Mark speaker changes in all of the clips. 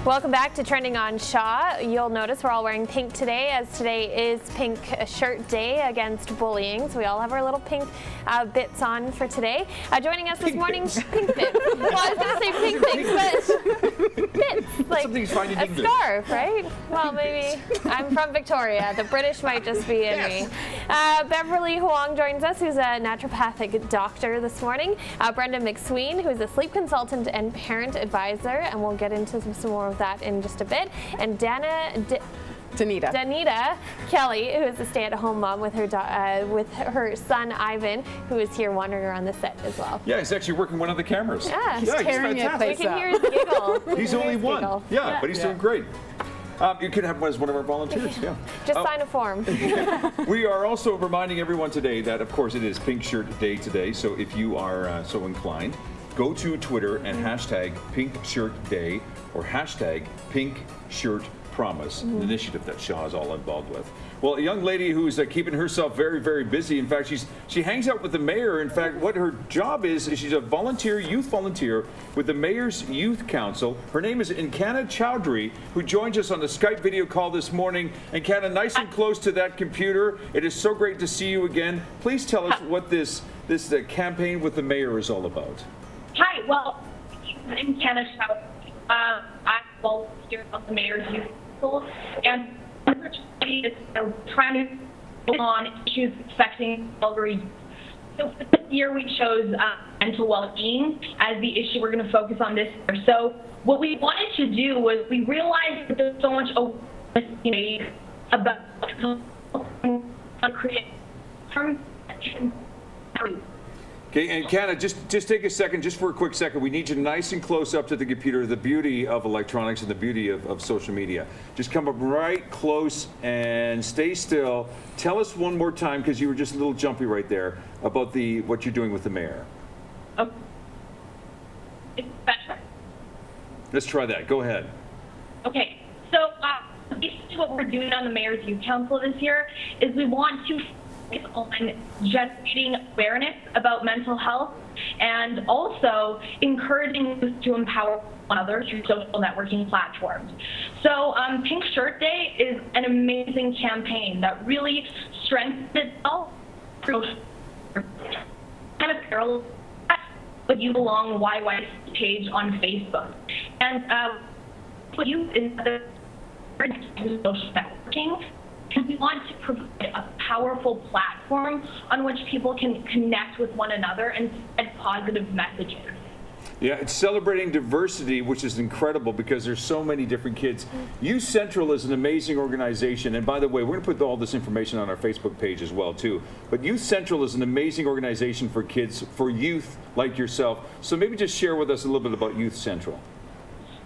Speaker 1: Welcome back to Trending on Shaw. You'll notice we're all wearing pink today, as today is Pink Shirt Day against bullying. So we all have our little pink bits on for today. Joining us this morning, pink bits. Well, I was going to say pink things, but bits. Like a scarf, right? Well, maybe. I'm from Victoria. The British might just be in me. Beverly Huang joins us, who's a naturopathic doctor this morning. Brenda McSween, who is a sleep consultant and parent advisor, and we'll get into some more of that in just a bit. And Danita Kelly, who is a stay-at-home mom with her son Ivan, who is here wandering around the set as well.
Speaker 2: Yeah, he's actually working one of the cameras.
Speaker 1: Yeah,
Speaker 2: he's
Speaker 1: tearing it. We can hear his giggle.
Speaker 2: He's only one. Giggle. Yeah, but he's doing great. You could have him as one of our volunteers. Yeah.
Speaker 1: Just sign a form.
Speaker 2: We are also reminding everyone today that, of course, it is Pink Shirt Day today. So if you are so inclined, go to Twitter and hashtag Pink Shirt Day or hashtag Pink Shirt Promise, an initiative that Shaw is all involved with. Well, a young lady who's keeping herself very, very busy. In fact, she hangs out with the mayor. In fact, what her job is she's a youth volunteer with the Mayor's Youth Council. Her name is Ankanaa Chowdhury, who joins us on the Skype video call this morning. Ankanaa, nice and close to that computer. It is so great to see you again. Please tell us what this campaign with the mayor is all about.
Speaker 3: Hi, well, I'm Ankanaa Chowdhury. I'm volunteer on the Mayor's Youth Council, and unfortunately, it's trying to go on issues affecting Calgary. So for this year, we chose mental well-being as the issue we're going to focus on this year. So what we wanted to do was we realized that there's so much awareness about creating.
Speaker 2: Okay, and Ankanaa, just take a second, just for a quick second. We need you nice and close up to the computer, the beauty of electronics and the beauty of social media. Just come up right close and stay still. Tell us one more time, because you were just a little jumpy right there, about what you're doing with the mayor.
Speaker 3: It's better.
Speaker 2: Let's try that. Go ahead.
Speaker 3: Okay, so basically what we're doing on the Mayor's Youth Council this year is we want to on generating awareness about mental health and also encouraging youth to empower one another through social networking platforms. So Pink Shirt Day is an amazing campaign that really strengthens itself through kind of parallel with You Belong YY page on Facebook. And what you is the social networking. And we want to provide a powerful platform on which people can connect with one another and spread positive messages.
Speaker 2: Yeah, it's celebrating diversity, which is incredible because there's so many different kids. Youth Central is an amazing organization, and by the way, we're going to put all this information on our Facebook page as well too. But Youth Central is an amazing organization for kids, for youth like yourself. So maybe just share with us a little bit about Youth Central.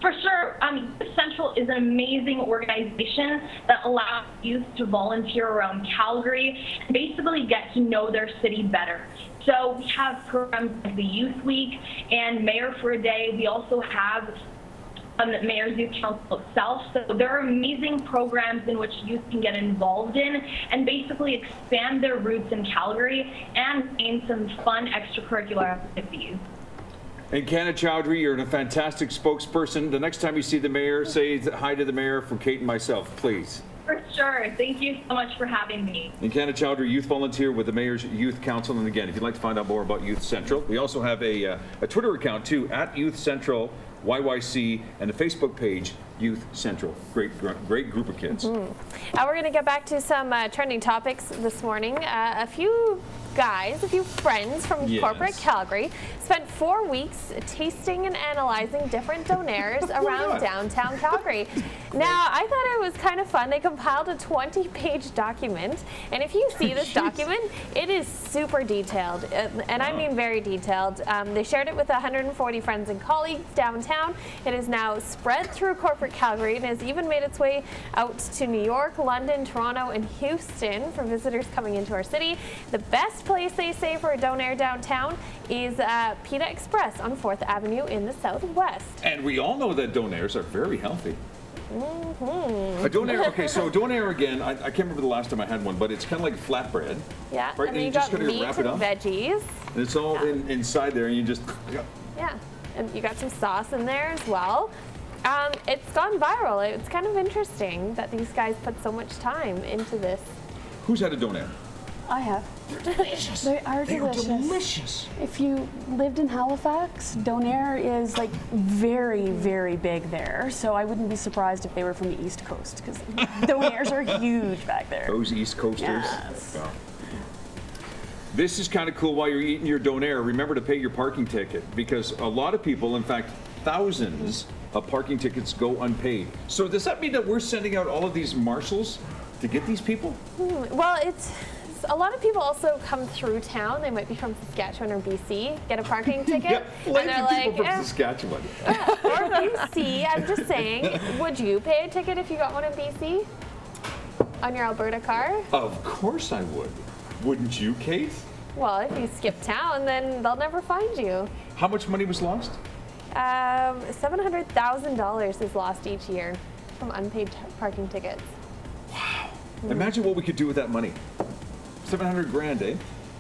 Speaker 3: For sure. Youth Central is an amazing organization that allows youth to volunteer around Calgary and basically get to know their city better. So we have programs like the Youth Week and Mayor for a Day. We also have the Mayor's Youth Council itself. So there are amazing programs in which youth can get involved in and basically expand their roots in Calgary and gain some fun extracurricular activities.
Speaker 2: Ankanaa Chowdhury, you're a fantastic spokesperson. The next time you see the mayor, say hi to the mayor from Kate and myself, please.
Speaker 3: For sure. Thank you so much for having me.
Speaker 2: Ankanaa Chowdhury, youth volunteer with the Mayor's Youth Council. And again, if you'd like to find out more about Youth Central, we also have a Twitter account too, @Youth Central YYC, and the Facebook page, Youth Central. Great group of kids.
Speaker 1: We're going to get back to some trending topics this morning. A few friends from corporate Calgary spent 4 weeks tasting and analyzing different donaires around downtown Calgary. Now, I thought it was kind of fun. They compiled a 20-page document, and if you see this document, it is super detailed, and I mean very detailed. They shared it with 140 friends and colleagues downtown. It is now spread through corporate Calgary and has even made its way out to New York, London, Toronto, and Houston for visitors coming into our city. The best place, they say, for a donaire downtown is Pita Express on 4th Avenue in the Southwest.
Speaker 2: And we all know that donaires are very healthy. A donaire, okay, so a donaire again, I can't remember the last time I had one, but it's kind of like flatbread.
Speaker 1: Yeah,
Speaker 2: right?
Speaker 1: and then you got meat and veggies.
Speaker 2: And it's all inside there, and you just...
Speaker 1: Yeah, and you got some sauce in there as well. It's gone viral. It's kind of interesting that these guys put so much time into this.
Speaker 2: Who's had a donair?
Speaker 4: I have.
Speaker 2: They're delicious.
Speaker 4: They are delicious.
Speaker 2: They are delicious.
Speaker 4: If you lived in Halifax, donair is like very, very big there. So I wouldn't be surprised if they were from the East Coast because donairs are huge back there.
Speaker 2: Those East Coasters.
Speaker 4: Yes.
Speaker 2: Yeah. This is kind of cool. While you're eating your donair, remember to pay your parking ticket because a lot of people, in fact, thousands of parking tickets go unpaid. So does that mean that we're sending out all of these marshals to get these people?
Speaker 1: Well, it's a lot of people also come through town. They might be from Saskatchewan or BC, get a parking ticket,
Speaker 2: Yeah,
Speaker 1: and they're like,
Speaker 2: people from Saskatchewan.
Speaker 1: or BC. I'm just saying, would you pay a ticket if you got one in BC on your Alberta car?
Speaker 2: Of course I would. Wouldn't you, Kate?
Speaker 1: Well, if you skip town, then they'll never find you.
Speaker 2: How much money was lost?
Speaker 1: $700,000 is lost each year from unpaid parking tickets.
Speaker 2: Imagine what we could do with that money. 700 grand, eh?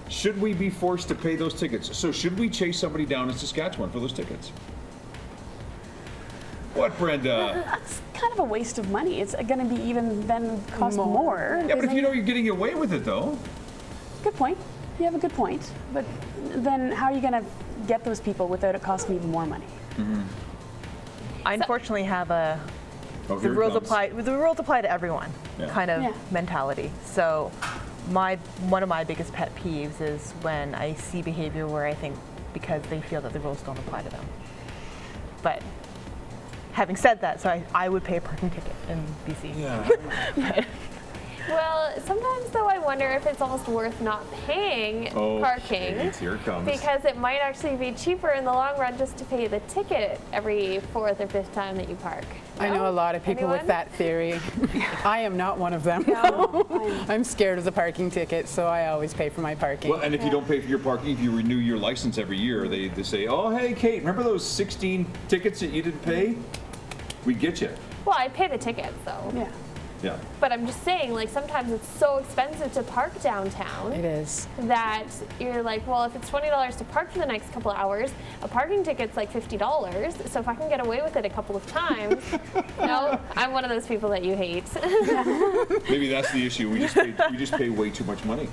Speaker 2: Should we be forced to pay those tickets? So should we chase somebody down in Saskatchewan for those tickets? What, Brenda?
Speaker 4: That's kind of a waste of money. It's going to be even then cost more.
Speaker 2: Yeah, but if you know you're getting away with it, though.
Speaker 4: Good point. You have a good point. But then how are you going to get those people without it costing even more money?
Speaker 5: I unfortunately have a
Speaker 2: Oh,
Speaker 5: the
Speaker 2: here it
Speaker 5: rules
Speaker 2: comes.
Speaker 5: apply to everyone kind of
Speaker 4: Yeah.
Speaker 5: mentality. So one of my biggest pet peeves is when I see behavior where I think because they feel that the rules don't apply to them. But having said that, so I would pay a parking ticket in BC.
Speaker 2: Yeah.
Speaker 1: Well, sometimes though I wonder if it's almost worth not paying parking
Speaker 2: Kate, here it comes.
Speaker 1: because it might actually be cheaper in the long run just to pay the ticket every 4th or 5th time that you park.
Speaker 6: I know a lot of people
Speaker 1: Anyone?
Speaker 6: with that theory. I am not one of them. I'm scared of the parking ticket, so I always pay for my parking.
Speaker 2: Well, and if you don't pay for your parking, if you renew your license every year, they say, oh, hey, Kate, remember those 16 tickets that you didn't pay? We get you.
Speaker 1: Well, I pay the tickets though.
Speaker 4: Yeah.
Speaker 2: Yeah.
Speaker 1: But I'm just saying, like, sometimes it's so expensive to park downtown
Speaker 6: It is.
Speaker 1: that you're like, well, if it's $20 to park for the next couple of hours, a parking ticket's like $50. So if I can get away with it a couple of times, no, I'm one of those people that you hate.
Speaker 2: Maybe that's the issue. We just pay way too much money.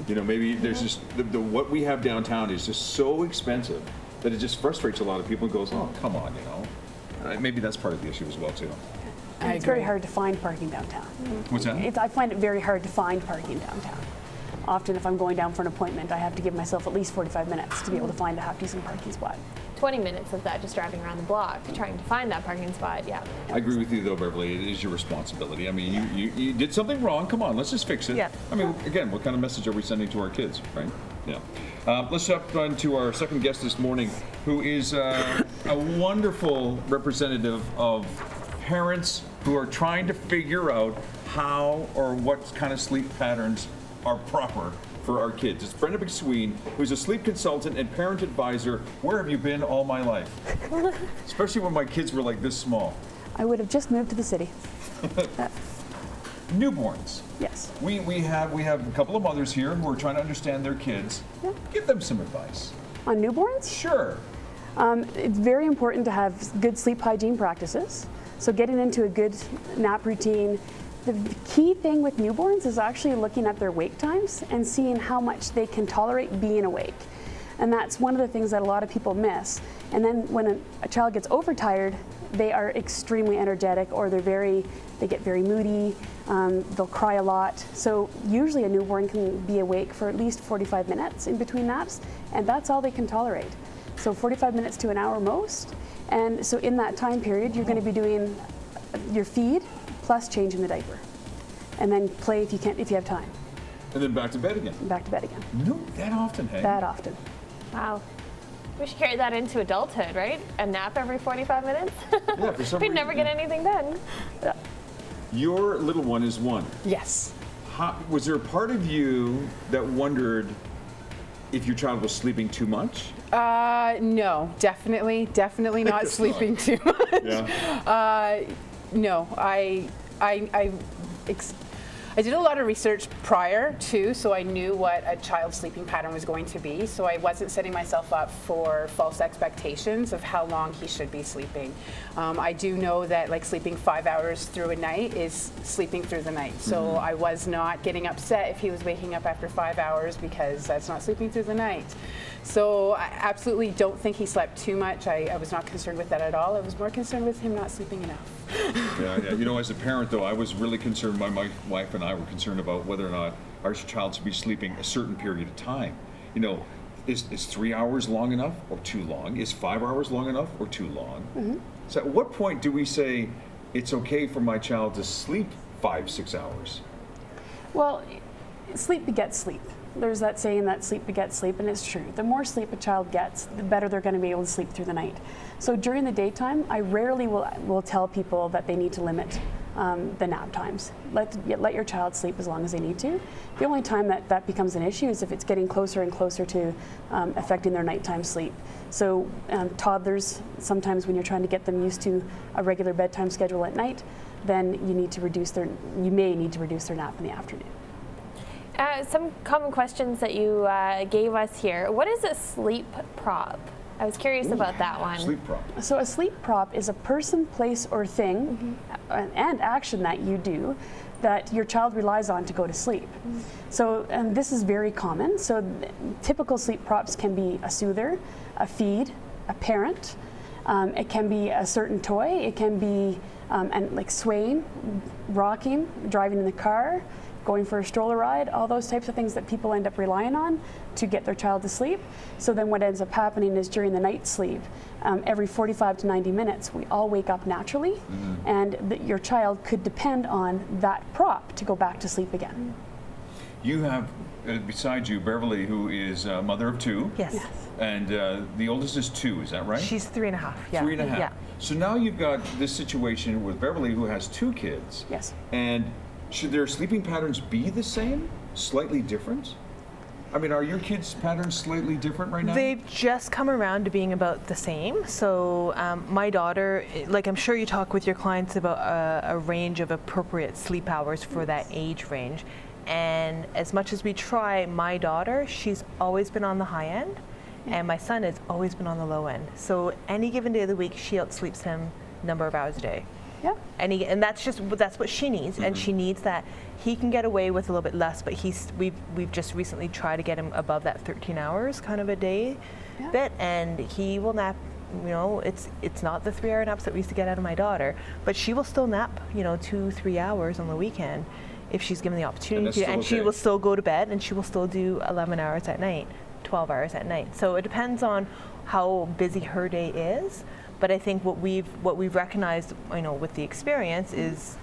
Speaker 2: You know, maybe there's just what we have downtown is just so expensive that it just frustrates a lot of people and goes, oh, come on, you know. Maybe that's part of the issue as well, too.
Speaker 4: And it's very hard to find parking downtown.
Speaker 2: What's that?
Speaker 4: I find it very hard to find parking downtown. Often if I'm going down for an appointment, I have to give myself at least 45 minutes to be able to find a half-decent parking spot.
Speaker 1: 20 minutes of that just driving around the block trying to find that parking spot, yeah.
Speaker 2: I agree with you, though, Beverly. It is your responsibility. I mean, you did something wrong. Come on, let's just fix it.
Speaker 5: Yeah.
Speaker 2: I mean, again, what kind of message are we sending to our kids, right? Yeah. Let's jump on to our second guest this morning, who is a wonderful representative of parents who are trying to figure out how or what kind of sleep patterns are proper for our kids. It's Brenda McSween, who's a sleep consultant and parent advisor. Where have you been all my life? Especially when my kids were like this small.
Speaker 4: I would have just moved to the city.
Speaker 2: Newborns.
Speaker 4: Yes.
Speaker 2: We have a couple of mothers here who are trying to understand their kids. Give them some advice.
Speaker 4: On newborns?
Speaker 2: Sure.
Speaker 4: It's very important to have good sleep hygiene practices. So getting into a good nap routine. The key thing with newborns is actually looking at their wake times and seeing how much they can tolerate being awake. And that's one of the things that a lot of people miss. And then when a child gets overtired, they are extremely energetic or they get very moody, they'll cry a lot. So usually a newborn can be awake for at least 45 minutes in between naps, and that's all they can tolerate. So 45 minutes to an hour most. And so in that time period, you're going to be doing your feed plus changing the diaper. And then play if you have time.
Speaker 2: And then back to bed again.
Speaker 4: Back to bed again.
Speaker 2: No, that often, hey?
Speaker 4: That often.
Speaker 1: Wow. We should carry that into adulthood, right? A nap every 45 minutes?
Speaker 2: Yeah, for some
Speaker 1: We'd
Speaker 2: reason.
Speaker 1: never get anything done.
Speaker 2: Your little one is 1.
Speaker 6: Yes.
Speaker 2: Was there a part of you that wondered if your child was sleeping too much?
Speaker 6: No, definitely not
Speaker 2: It's
Speaker 6: sleeping
Speaker 2: not.
Speaker 6: too much.
Speaker 2: Yeah.
Speaker 6: No, I did a lot of research prior to, so I knew what a child's sleeping pattern was going to be, so I wasn't setting myself up for false expectations of how long he should be sleeping. I do know that like sleeping 5 hours through a night is sleeping through the night, so I was not getting upset if he was waking up after 5 hours because that's not sleeping through the night. So I absolutely don't think he slept too much. I was not concerned with that at all. I was more concerned with him not sleeping enough.
Speaker 2: Yeah. You know, as a parent, though, I was really concerned. My wife and I were concerned about whether or not our child should be sleeping a certain period of time. You know, is 3 hours long enough or too long? Is 5 hours long enough or too long? So at what point do we say it's okay for my child to sleep 5-6 hours?
Speaker 4: Well, sleep begets sleep. There's that saying that sleep begets sleep, and it's true. The more sleep a child gets, the better they're going to be able to sleep through the night. So during the daytime, I rarely will tell people that they need to limit the nap times. Let your child sleep as long as they need to. The only time that becomes an issue is if it's getting closer and closer to affecting their nighttime sleep. So toddlers, sometimes when you're trying to get them used to a regular bedtime schedule at night, then you may need to reduce their nap in the afternoon.
Speaker 1: Some common questions that you gave us here. What is a sleep prop? I was curious about that one.
Speaker 2: Sleep prop.
Speaker 4: So a sleep prop is a person, place, or thing and action that you do that your child relies on to go to sleep. So this is very common. So typical sleep props can be a soother, a feed, a parent. It can be a certain toy. It can be like swaying, rocking, driving in the car, going for a stroller ride, all those types of things that people end up relying on to get their child to sleep. So then what ends up happening is during the night sleep, every 45 to 90 minutes, we all wake up naturally, and your child could depend on that prop to go back to sleep again.
Speaker 2: You have, beside you, Beverly, who is a mother of two.
Speaker 5: Yes.
Speaker 2: And the oldest is 2, is that right?
Speaker 5: She's 3.5. Yeah.
Speaker 2: 3.5.
Speaker 5: Yeah.
Speaker 2: So now you've got this situation with Beverly, who has 2 kids.
Speaker 4: Yes.
Speaker 2: And should their sleeping patterns be the same, slightly different? I mean, are your kids' patterns slightly different right now?
Speaker 5: They've just come around to being about the same. So my daughter, like I'm sure you talk with your clients about a range of appropriate sleep hours for that age range. And as much as we try, my daughter, she's always been on the high end, and my son has always been on the low end. So any given day of the week, she outsleeps him a number of hours a day.
Speaker 4: Yep.
Speaker 5: And that's what she needs, and she needs that. He can get away with a little bit less, but we've just recently tried to get him above that 13 hours kind of a day bit, and he will nap. You know, it's not the 3-hour naps that we used to get out of my daughter, but she will still nap, 2-3 hours on the weekend if she's given the opportunity to, and she will still go to bed, and she will still do 11 hours at night, 12 hours at night. So it depends on how busy her day is. But I think what we've recognized, with the experience is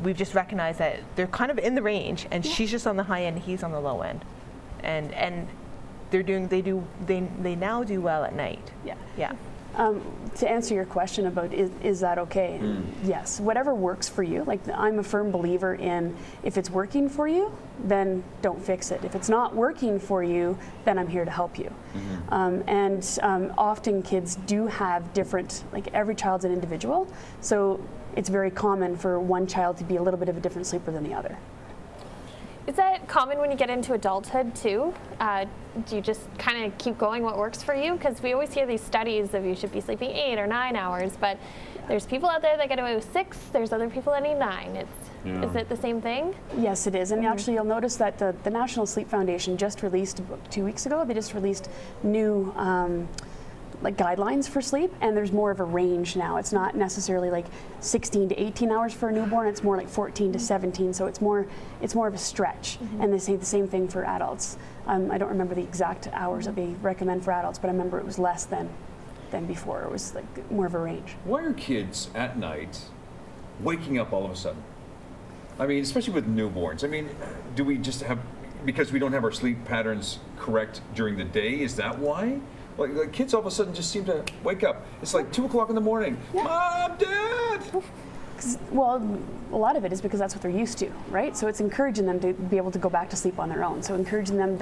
Speaker 5: we've just recognized that they're kind of in the range, and she's just on the high end, he's on the low end, and they now do well at night. Yeah.
Speaker 4: To answer your question about is that okay? Yes, whatever works for you. Like, I'm a firm believer in, if it's working for you, then don't fix it. If it's not working for you, then I'm here to help you. Often kids do have different, like every child's an individual, so it's very common for one child to be a little bit of a different sleeper than the other.
Speaker 1: Is that common when you get into adulthood too? Do you just kind of keep going what works for you? Because we always hear these studies of you should be sleeping 8 or 9 hours, but there's people out there that get away with 6. There's other people that need 9. Is it the same thing?
Speaker 4: Yes, it is. And actually, you'll notice that the National Sleep Foundation just released, about 2 weeks ago, they just released new guidelines for sleep, and there's more of a range now. It's not necessarily like 16 to 18 hours for a newborn, it's more like 14 to 17, so it's more of a stretch. And they say the same thing for adults. I don't remember the exact hours that they recommend for adults, but I remember it was less than before. It was like more of a range.
Speaker 2: Why are kids at night waking up all of a sudden? I mean, especially with newborns. I mean, do we just have, because we don't have our sleep patterns correct during the day, is that why? Like kids all of a sudden just seem to wake up. It's like 2 o'clock in the morning. Yeah. Mom, Dad!
Speaker 4: Well, a lot of it is because that's what they're used to, right? So it's encouraging them to be able to go back to sleep on their own. So encouraging them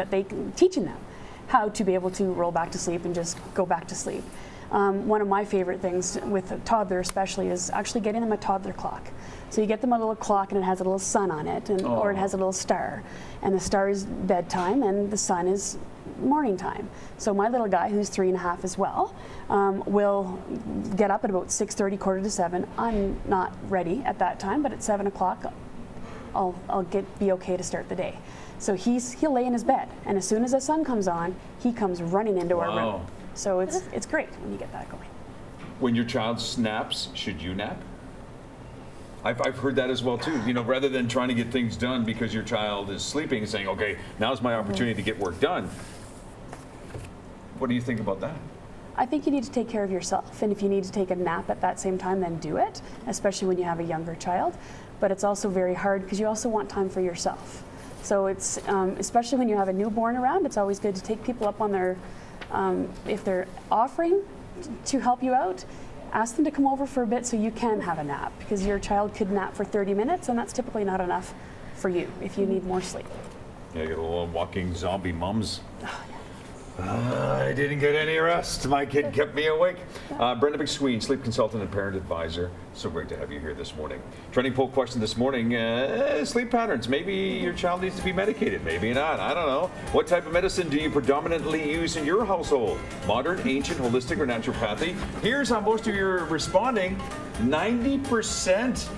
Speaker 4: teaching them how to be able to roll back to sleep and just go back to sleep. One of my favorite things with a toddler especially is actually getting them a toddler clock. So you get them a little clock and it has a little sun on it, and, or it has a little star. And the star is bedtime and the sun is morning time. So my little guy, who's 3.5 as well, will get up at about 6:30, 6:45. I'm not ready at that time, but at 7 o'clock, I'll be okay to start the day. So he'll lay in his bed, and as soon as the sun comes on, he comes running into our room. So it's great when you get that going.
Speaker 2: When your child snaps, should you nap? I've heard that as well too. You know, rather than trying to get things done because your child is sleeping, saying, "Okay, now's my opportunity to get work done." What do you think about that?
Speaker 4: I think you need to take care of yourself, and if you need to take a nap at that same time, then do it, especially when you have a younger child. But it's also very hard because you also want time for yourself. So it's, especially when you have a newborn around, it's always good to take people up on their, if they're offering to help you out, ask them to come over for a bit so you can have a nap, because your child could nap for 30 minutes and that's typically not enough for you if you need more sleep.
Speaker 2: Yeah, you get a little walking zombie mums. I didn't get any rest. My kid kept me awake. Brenda McSween, sleep consultant and parent advisor. So great to have you here this morning. Trending poll question this morning, sleep patterns. Maybe your child needs to be medicated, maybe not. I don't know. What type of medicine do you predominantly use in your household? Modern, ancient, holistic, or naturopathy? Here's how most of you are responding. 90%.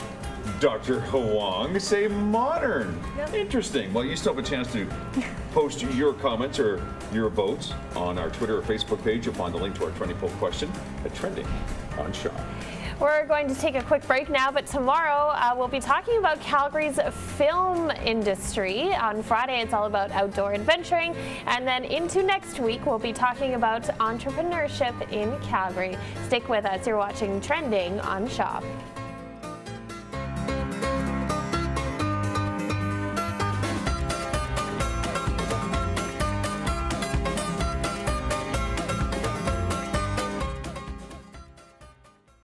Speaker 2: Dr. Huang say modern. Interesting. Well, you still have a chance to post your comments or your votes on our Twitter or Facebook page. You'll find the link to our trending poll question at Trending on Shaw.
Speaker 1: We're going to take a quick break now, but tomorrow we'll be talking about Calgary's film industry. On Friday, it's all about outdoor adventuring. And then into next week, we'll be talking about entrepreneurship in Calgary. Stick with us. You're watching Trending on Shaw.